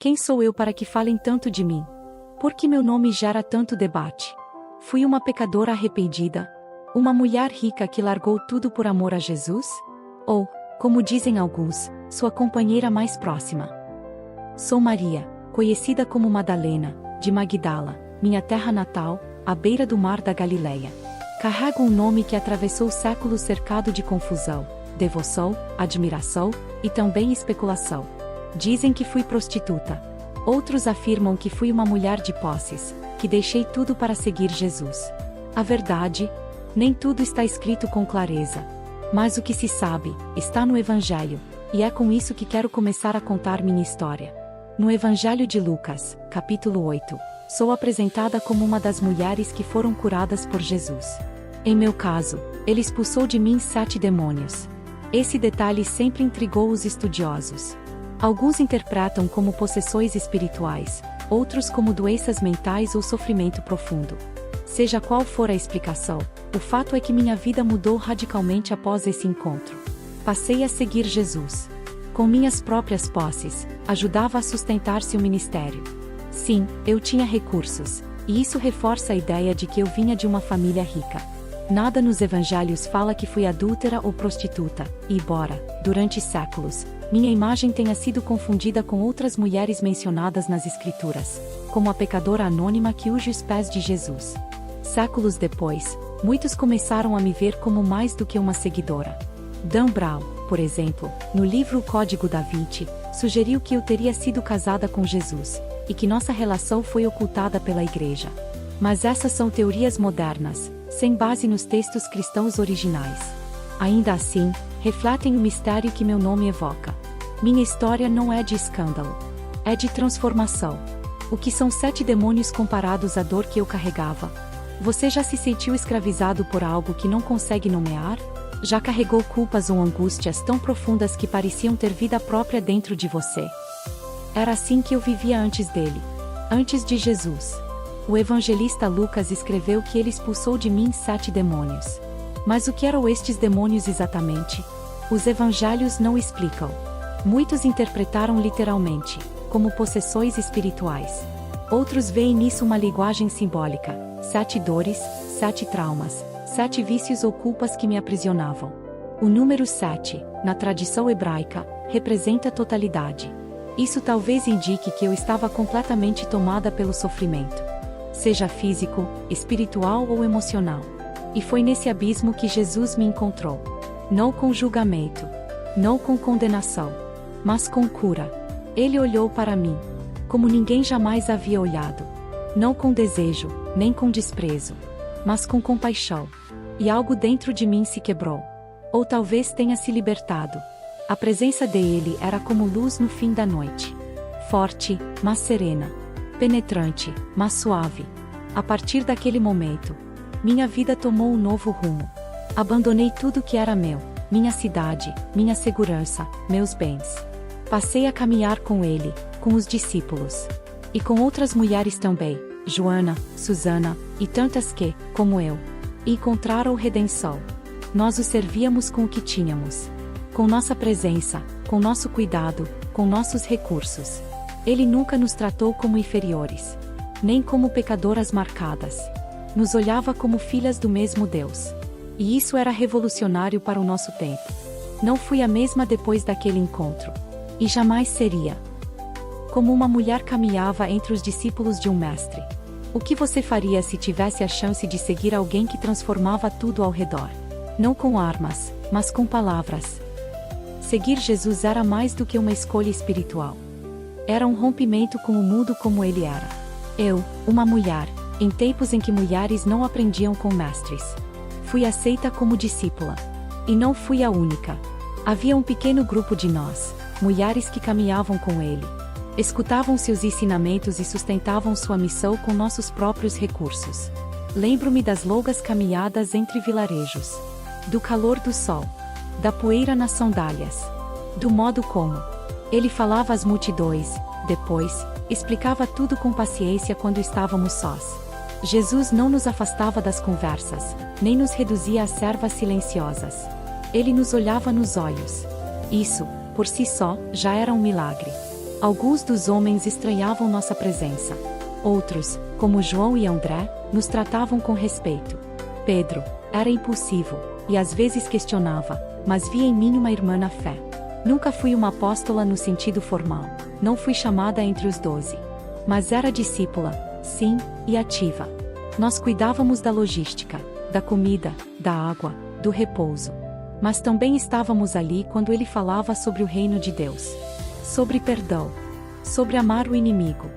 Quem sou eu para que falem tanto de mim? Por que meu nome gera tanto debate? Fui uma pecadora arrependida? Uma mulher rica que largou tudo por amor a Jesus? Ou, como dizem alguns, sua companheira mais próxima? Sou Maria, conhecida como Madalena, de Magdala, minha terra natal, à beira do mar da Galileia. Carrego um nome que atravessou séculos cercado de confusão, devoção, admiração e também especulação. Dizem que fui prostituta. Outros afirmam que fui uma mulher de posses, que deixei tudo para seguir Jesus. A verdade, nem tudo está escrito com clareza. Mas o que se sabe, está no Evangelho, e é com isso que quero começar a contar minha história. No Evangelho de Lucas, capítulo 8, sou apresentada como uma das mulheres que foram curadas por Jesus. Em meu caso, ele expulsou de mim 7 demônios. Esse detalhe sempre intrigou os estudiosos. Alguns interpretam como possessões espirituais, outros como doenças mentais ou sofrimento profundo. Seja qual for a explicação, o fato é que minha vida mudou radicalmente após esse encontro. Passei a seguir Jesus. Com minhas próprias posses, ajudava a sustentar-se o ministério. Sim, eu tinha recursos, e isso reforça a ideia de que eu vinha de uma família rica. Nada nos evangelhos fala que fui adúltera ou prostituta, e embora, durante séculos, minha imagem tenha sido confundida com outras mulheres mencionadas nas escrituras, como a pecadora anônima que unge os pés de Jesus. Séculos depois, muitos começaram a me ver como mais do que uma seguidora. Dan Brown, por exemplo, no livro O Código da Vinci, sugeriu que eu teria sido casada com Jesus, e que nossa relação foi ocultada pela Igreja. Mas essas são teorias modernas, sem base nos textos cristãos originais. Ainda assim, refletem o mistério que meu nome evoca. Minha história não é de escândalo. É de transformação. O que são 7 demônios comparados à dor que eu carregava? Você já se sentiu escravizado por algo que não consegue nomear? Já carregou culpas ou angústias tão profundas que pareciam ter vida própria dentro de você? Era assim que eu vivia antes dele. Antes de Jesus. O evangelista Lucas escreveu que ele expulsou de mim 7 demônios. Mas o que eram estes demônios exatamente? Os evangelhos não explicam. Muitos interpretaram literalmente, como possessões espirituais. Outros veem nisso uma linguagem simbólica, 7 dores, 7 traumas, 7 vícios ou culpas que me aprisionavam. O número 7, na tradição hebraica, representa a totalidade. Isso talvez indique que eu estava completamente tomada pelo sofrimento. Seja físico, espiritual ou emocional. E foi nesse abismo que Jesus me encontrou. Não com julgamento. Não com condenação. Mas com cura. Ele olhou para mim, como ninguém jamais havia olhado. Não com desejo, nem com desprezo. Mas com compaixão. E algo dentro de mim se quebrou. Ou talvez tenha se libertado. A presença dele era como luz no fim da noite. Forte, mas serena. Penetrante, mas suave. A partir daquele momento, minha vida tomou um novo rumo. Abandonei tudo que era meu, minha cidade, minha segurança, meus bens. Passei a caminhar com ele, com os discípulos. E com outras mulheres também, Joana, Susana, e tantas que, como eu, encontraram redenção. Nós o servíamos com o que tínhamos. Com nossa presença, com nosso cuidado, com nossos recursos. Ele nunca nos tratou como inferiores, nem como pecadoras marcadas. Nos olhava como filhas do mesmo Deus. E isso era revolucionário para o nosso tempo. Não fui a mesma depois daquele encontro. E jamais seria. Como uma mulher caminhava entre os discípulos de um mestre. O que você faria se tivesse a chance de seguir alguém que transformava tudo ao redor? Não com armas, mas com palavras. Seguir Jesus era mais do que uma escolha espiritual. Era um rompimento com o mundo como ele era. Eu, uma mulher, em tempos em que mulheres não aprendiam com mestres. Fui aceita como discípula. E não fui a única. Havia um pequeno grupo de nós, mulheres que caminhavam com ele. Escutavam seus ensinamentos e sustentavam sua missão com nossos próprios recursos. Lembro-me das longas caminhadas entre vilarejos. Do calor do sol. Da poeira nas sandálias. Do modo como ele falava às multidões, depois, explicava tudo com paciência quando estávamos sós. Jesus não nos afastava das conversas, nem nos reduzia a servas silenciosas. Ele nos olhava nos olhos. Isso, por si só, já era um milagre. Alguns dos homens estranhavam nossa presença. Outros, como João e André, nos tratavam com respeito. Pedro era impulsivo, e às vezes questionava, mas via em mim uma irmã na fé. Nunca fui uma apóstola no sentido formal, não fui chamada entre os 12. Mas era discípula, sim, e ativa. Nós cuidávamos da logística, da comida, da água, do repouso. Mas também estávamos ali quando ele falava sobre o reino de Deus. Sobre perdão. Sobre amar o inimigo.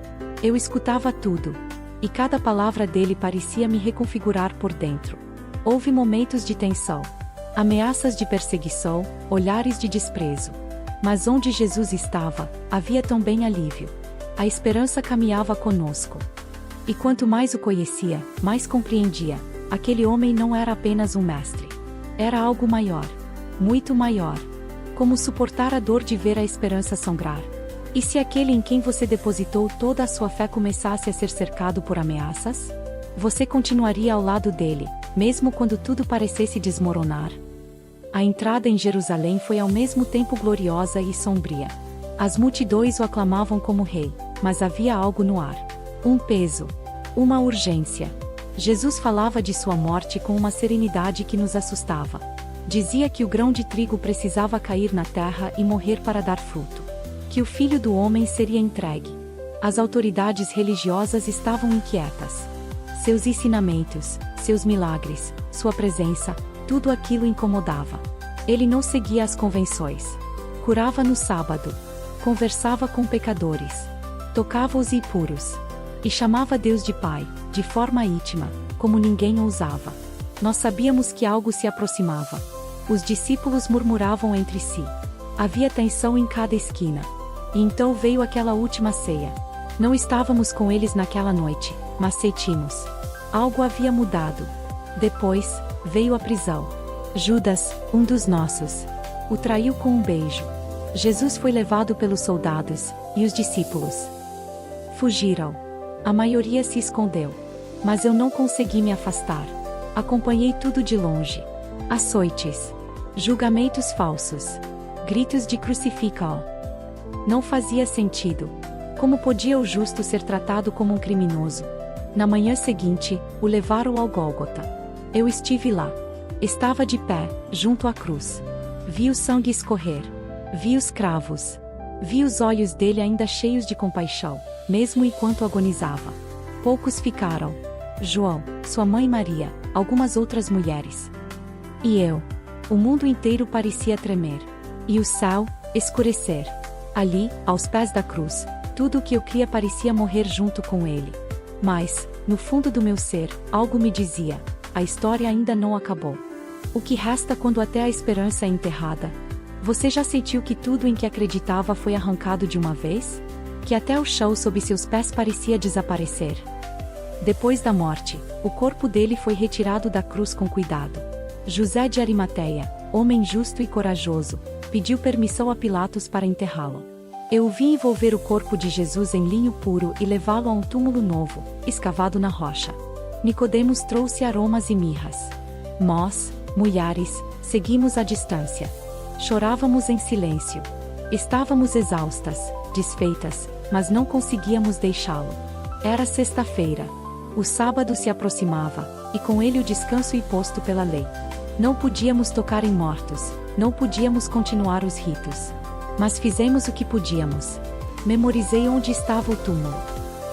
Eu escutava tudo. E cada palavra dele parecia me reconfigurar por dentro. Houve momentos de tensão. Ameaças de perseguição, olhares de desprezo. Mas onde Jesus estava, havia também alívio. A esperança caminhava conosco. E quanto mais o conhecia, mais compreendia. Aquele homem não era apenas um mestre. Era algo maior. Muito maior. Como suportar a dor de ver a esperança sangrar? E se aquele em quem você depositou toda a sua fé começasse a ser cercado por ameaças? Você continuaria ao lado dele, mesmo quando tudo parecesse desmoronar? A entrada em Jerusalém foi ao mesmo tempo gloriosa e sombria. As multidões o aclamavam como rei, mas havia algo no ar. Um peso. Uma urgência. Jesus falava de sua morte com uma serenidade que nos assustava. Dizia que o grão de trigo precisava cair na terra e morrer para dar fruto. Que o Filho do Homem seria entregue. As autoridades religiosas estavam inquietas. Seus ensinamentos, seus milagres, sua presença, tudo aquilo incomodava. Ele não seguia as convenções. Curava no sábado. Conversava com pecadores. Tocava os impuros. E chamava Deus de Pai, de forma íntima, como ninguém ousava. Nós sabíamos que algo se aproximava. Os discípulos murmuravam entre si. Havia tensão em cada esquina. E então veio aquela última ceia. Não estávamos com eles naquela noite, mas sentimos. Algo havia mudado. Depois, veio a prisão. Judas, um dos nossos, o traiu com um beijo. Jesus foi levado pelos soldados, e os discípulos fugiram. A maioria se escondeu. Mas eu não consegui me afastar. Acompanhei tudo de longe. Açoites. Julgamentos falsos. Gritos de crucifica-o. Não fazia sentido. Como podia o justo ser tratado como um criminoso? Na manhã seguinte, o levaram ao Gólgota. Eu estive lá. Estava de pé, junto à cruz. Vi o sangue escorrer. Vi os cravos. Vi os olhos dele ainda cheios de compaixão, mesmo enquanto agonizava. Poucos ficaram. João, sua mãe Maria, algumas outras mulheres. E eu. O mundo inteiro parecia tremer. E o céu, escurecer. Ali, aos pés da cruz, tudo o que eu cria parecia morrer junto com ele. Mas, no fundo do meu ser, algo me dizia: a história ainda não acabou. O que resta quando até a esperança é enterrada? Você já sentiu que tudo em que acreditava foi arrancado de uma vez? Que até o chão sob seus pés parecia desaparecer? Depois da morte, o corpo dele foi retirado da cruz com cuidado. José de Arimateia, homem justo e corajoso, pediu permissão a Pilatos para enterrá-lo. Eu o vi envolver o corpo de Jesus em linho puro e levá-lo a um túmulo novo, escavado na rocha. Nicodemos trouxe aromas e mirras. Nós, mulheres, seguimos à distância. Chorávamos em silêncio. Estávamos exaustas, desfeitas, mas não conseguíamos deixá-lo. Era sexta-feira. O sábado se aproximava, e com ele o descanso imposto pela lei. Não podíamos tocar em mortos, não podíamos continuar os ritos. Mas fizemos o que podíamos. Memorizei onde estava o túmulo.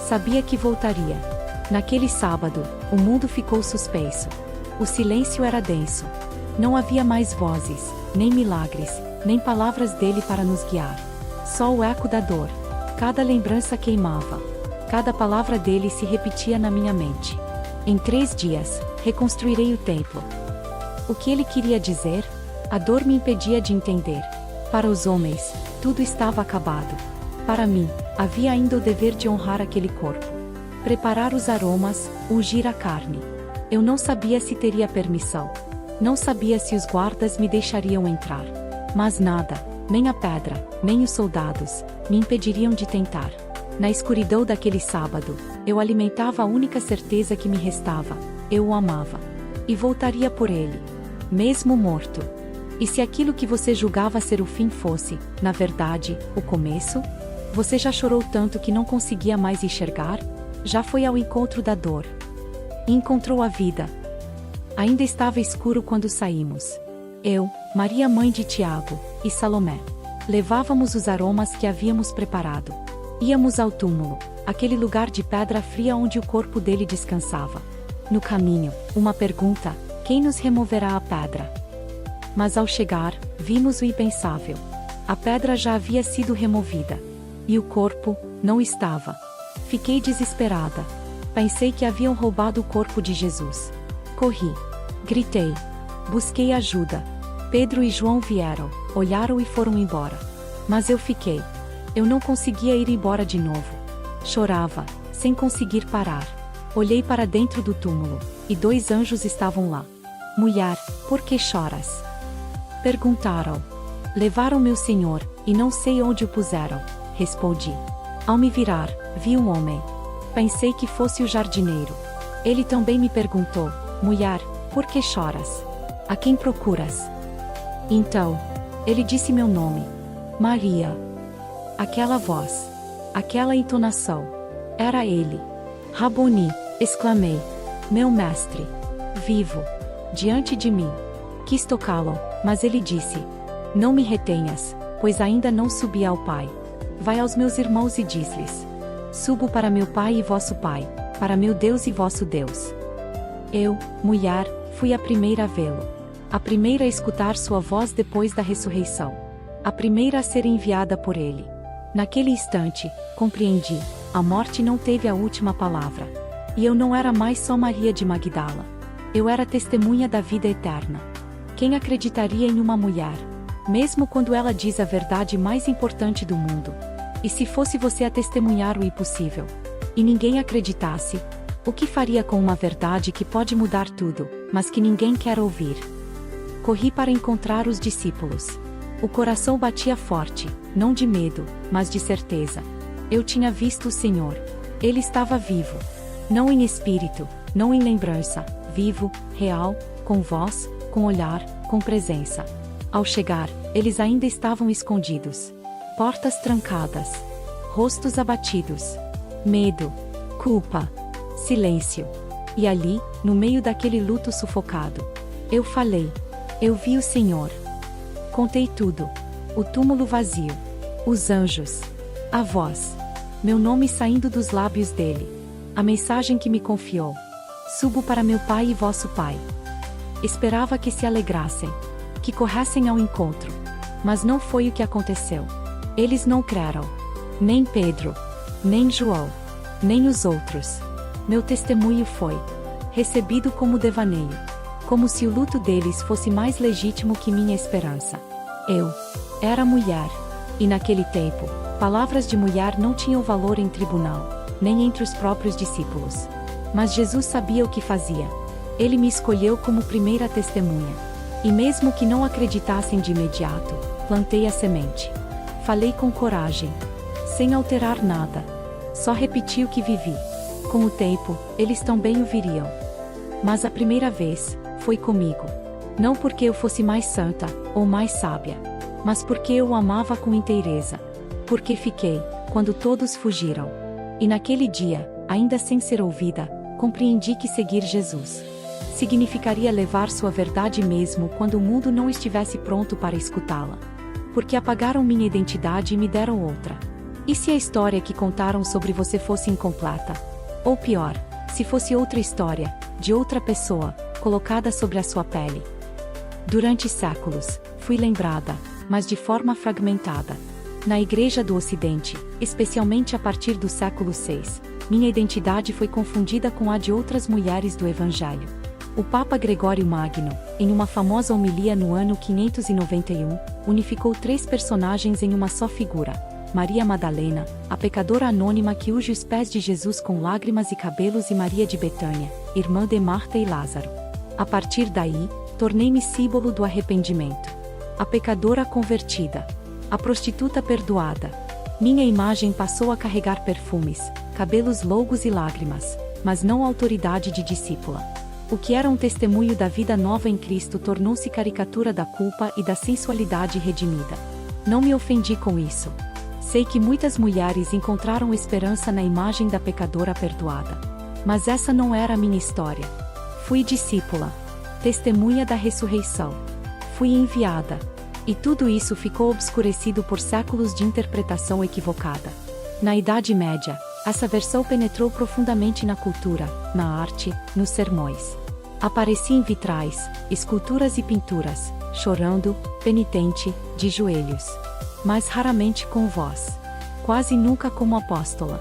Sabia que voltaria. Naquele sábado, o mundo ficou suspenso. O silêncio era denso. Não havia mais vozes, nem milagres, nem palavras dele para nos guiar. Só o eco da dor. Cada lembrança queimava. Cada palavra dele se repetia na minha mente. Em 3 dias, reconstruirei o templo. O que ele queria dizer? A dor me impedia de entender. Para os homens, tudo estava acabado. Para mim, havia ainda o dever de honrar aquele corpo. Preparar os aromas, ungir a carne. Eu não sabia se teria permissão. Não sabia se os guardas me deixariam entrar. Mas nada, nem a pedra, nem os soldados, me impediriam de tentar. Na escuridão daquele sábado, eu alimentava a única certeza que me restava: eu o amava. E voltaria por ele. Mesmo morto. E se aquilo que você julgava ser o fim fosse, na verdade, o começo? Você já chorou tanto que não conseguia mais enxergar? Já foi ao encontro da dor e encontrou a vida? Ainda estava escuro quando saímos. Eu, Maria, mãe de Tiago, e Salomé. Levávamos os aromas que havíamos preparado. Íamos ao túmulo, aquele lugar de pedra fria onde o corpo dele descansava. No caminho, uma pergunta: quem nos removerá a pedra? Mas ao chegar, vimos o impensável. A pedra já havia sido removida. E o corpo não estava. Fiquei desesperada. Pensei que haviam roubado o corpo de Jesus. Corri. Gritei. Busquei ajuda. Pedro e João vieram, olharam e foram embora. Mas eu fiquei. Eu não conseguia ir embora de novo. Chorava, sem conseguir parar. Olhei para dentro do túmulo, e 2 anjos estavam lá. Mulher, por que choras? Perguntaram. Levaram meu Senhor, e não sei onde o puseram. Respondi. Ao me virar, vi um homem. Pensei que fosse o jardineiro. Ele também me perguntou: mulher, por que choras? A quem procuras? Então, ele disse meu nome. Maria. Aquela voz. Aquela entonação. Era ele. Raboni, exclamei. Meu mestre. Vivo. Diante de mim. Quis tocá-lo, mas ele disse: não me retenhas, pois ainda não subi ao Pai. Vai aos meus irmãos e diz-lhes: subo para meu Pai e vosso Pai, para meu Deus e vosso Deus. Eu, mulher, fui a primeira a vê-lo. A primeira a escutar sua voz depois da ressurreição. A primeira a ser enviada por ele. Naquele instante, compreendi: a morte não teve a última palavra. E eu não era mais só Maria de Magdala. Eu era testemunha da vida eterna. Quem acreditaria em uma mulher, mesmo quando ela diz a verdade mais importante do mundo? E se fosse você a testemunhar o impossível, e ninguém acreditasse, o que faria com uma verdade que pode mudar tudo, mas que ninguém quer ouvir? Corri para encontrar os discípulos. O coração batia forte, não de medo, mas de certeza. Eu tinha visto o Senhor. Ele estava vivo. Não em espírito, não em lembrança, vivo, real, com voz, com olhar, com presença. Ao chegar, eles ainda estavam escondidos. Portas trancadas. Rostos abatidos. Medo. Culpa. Silêncio. E ali, no meio daquele luto sufocado, eu falei. Eu vi o Senhor. Contei tudo. O túmulo vazio. Os anjos. A voz. Meu nome saindo dos lábios dele. A mensagem que me confiou. Subo para meu Pai e vosso Pai. Esperava que se alegrassem, que corressem ao encontro. Mas não foi o que aconteceu. Eles não creram. Nem Pedro, nem João, nem os outros. Meu testemunho foi recebido como devaneio, como se o luto deles fosse mais legítimo que minha esperança. Eu era mulher, e naquele tempo, palavras de mulher não tinham valor em tribunal, nem entre os próprios discípulos. Mas Jesus sabia o que fazia. Ele me escolheu como primeira testemunha. E mesmo que não acreditassem de imediato, plantei a semente. Falei com coragem, sem alterar nada. Só repeti o que vivi. Com o tempo, eles também o viriam. Mas a primeira vez, foi comigo. Não porque eu fosse mais santa, ou mais sábia, mas porque eu o amava com inteireza. Porque fiquei, quando todos fugiram. E naquele dia, ainda sem ser ouvida, compreendi que seguir Jesus significaria levar sua verdade mesmo quando o mundo não estivesse pronto para escutá-la. Porque apagaram minha identidade e me deram outra. E se a história que contaram sobre você fosse incompleta? Ou pior, se fosse outra história, de outra pessoa, colocada sobre a sua pele? Durante séculos, fui lembrada, mas de forma fragmentada. Na Igreja do Ocidente, especialmente a partir do século VI, minha identidade foi confundida com a de outras mulheres do Evangelho. O Papa Gregório Magno, em uma famosa homilia no ano 591, unificou 3 personagens em uma só figura: Maria Madalena, a pecadora anônima que unge os pés de Jesus com lágrimas e cabelos, e Maria de Betânia, irmã de Marta e Lázaro. A partir daí, tornei-me símbolo do arrependimento. A pecadora convertida. A prostituta perdoada. Minha imagem passou a carregar perfumes, cabelos longos e lágrimas, mas não autoridade de discípula. O que era um testemunho da vida nova em Cristo tornou-se caricatura da culpa e da sensualidade redimida. Não me ofendi com isso. Sei que muitas mulheres encontraram esperança na imagem da pecadora perdoada. Mas essa não era a minha história. Fui discípula, testemunha da ressurreição. Fui enviada. E tudo isso ficou obscurecido por séculos de interpretação equivocada. Na Idade Média, essa versão penetrou profundamente na cultura, na arte, nos sermões. Aparecia em vitrais, esculturas e pinturas, chorando, penitente, de joelhos. Mas raramente com voz. Quase nunca como apóstola.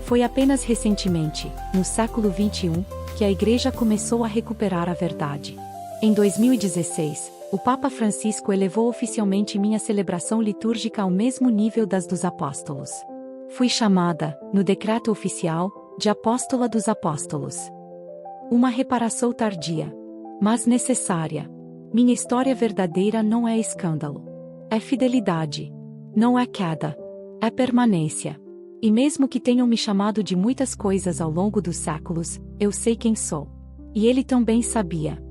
Foi apenas recentemente, no século XXI, que a Igreja começou a recuperar a verdade. Em 2016, o Papa Francisco elevou oficialmente minha celebração litúrgica ao mesmo nível das dos apóstolos. Fui chamada, no decreto oficial, de Apóstola dos Apóstolos. Uma reparação tardia, mas necessária. Minha história verdadeira não é escândalo. É fidelidade. Não é queda. É permanência. E mesmo que tenham me chamado de muitas coisas ao longo dos séculos, eu sei quem sou. E ele também sabia.